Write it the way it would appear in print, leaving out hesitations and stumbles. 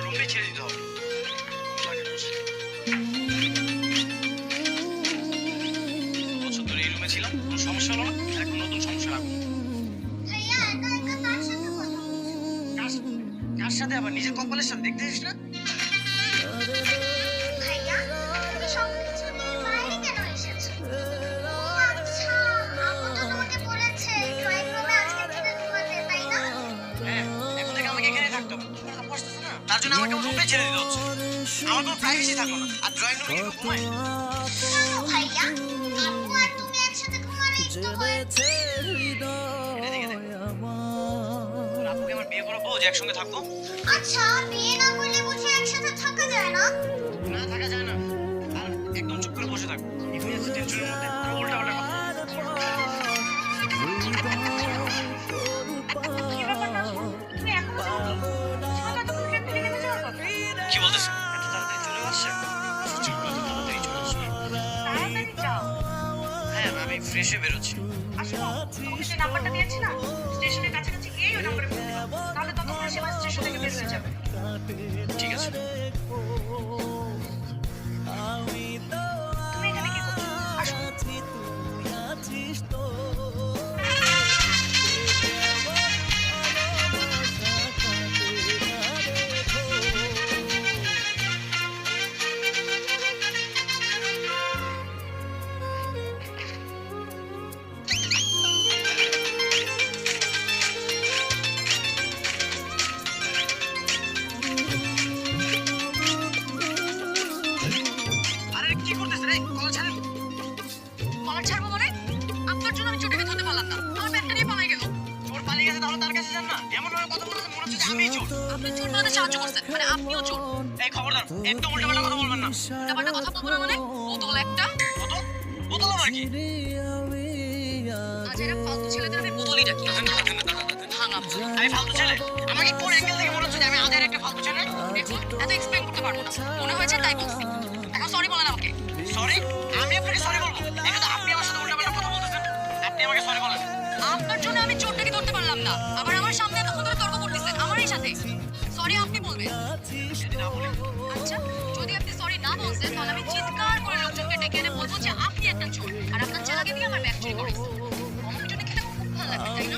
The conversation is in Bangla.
রুমে ছেড়ে দিতে হবে। বছর ধরে এই রুমে ছিলাম, কোনো সমস্যা হলো না, এখন নতুন সমস্যা রাখবো। কার সাথে আবার? নিজের কপালের সাথে। দেখতেছিস না? হ্যাঁ, এখন থেকে আমাকে এখানে থাকতে হবে। আপু আসতেছে না, তার জন্য আমাকে রুমে ছেড়ে দিতে হচ্ছে। আমার কোনো প্রাইভেসি থাকলো না। আর ড্রয়িং রুমে কেউ ঘুমায়? এদিকে দেখ। তোর আপুকে আমার বিয়ে করাবো যে একসঙ্গে থাকবো? আচ্ছা, বিয়ে না করলে বুঝি একসাথে থাকা যায় না? না, থাকা যায় না। আর একদম চুপ করে বসে থাকবো। এমনি আছে টেনশনের মধ্যে আর উল্টা পাল্টা কথা। তুমি এখনো যাওনি? সকাল তখন ফ্যাক্টরি নেমে যাওয়ার কথা। কি বলতেছেন? এত তাড়াতাড়ি চলে আসছে? ছুটিগুলো তো তাড়াতাড়ি চলে আসবে। তাড়াতাড়ি যাও। হ্যাঁ, আমি ফ্রেশ হয়ে বেরোচ্ছি। আসলে তোমাকে যে নাম্বারটা দিয়েছি না, স্টেশনের কাছাকাছি গিয়েই ওই নাম্বারে ফোন দিবা। তাহলে ততক্ষণে সে স্টেশন থেকে বের হয়ে যাবে। ঠিক আছে। তুমি এখানে কি করছো? আসো। আরে কি করতেছেন? এই কল ছাড়েন। কলার ছাড়বো মানে? আপনার জন্য আমি চোটাকে ধরতে পারলাম না। আমার ব্যাগটা নিয়ে পালাই গেল। চোর পালিয়ে গেছে, তাহলে তার কাছে যান না। এমন ভাবে কথা বলতেছেন মনে হচ্ছে যে আমিই চোর। আপনি চোর বানাতে সাহায্য করছেন, মানে আপনিও চোর। এই খবরদার, একদম উল্টাপাল্টা কথা বলবেন না। উল্টাপাল্টা কথা বলবো না মানে? বোতল একটা। বোতল? বোতল আবার কি? আজ এরা ফালতু ছেলেদের আমি বোতলই ডাকি। ভাঙা। আমি ফালতু ছেলে? আমাকে কোন অ্যাঙ্গেল থেকে মনে হচ্ছে যে আমি আদের একটা ফালতু ছেলে? দেখুন, এত এক্সপ্লেইন করতে পারবো না। মনে হয়েছে তাই বলছি। এখন সরি বলেন আমাকে। সরি? আমি আপনাকে সরি বলবো? এখানে আপনি আমার সাথে উল্টাপাল্টা কথা বলতেছেন। আপনি আমাকে সরি বলেন। আপনার জন্য আমি চোরটাকে ধরতে পারলাম না। আবার আমার সামনে এতক্ষণ ধরে তর্ক করতেছেন আমারই সাথে। সরি আপনি বলবেন। যদি না বলি? আচ্ছা, যদি আপনি সরি না বলছেন তাহলে আমি চিৎকার করে লোকজনকে ডেকে এনে বলবো যে আপনি একটা চোর আর আপনার ছেলেকে দিয়ে আমার ব্যাগ চুরি করেছেন। আমার জন্য খেতে খুব ভালো লাগে, তাই না?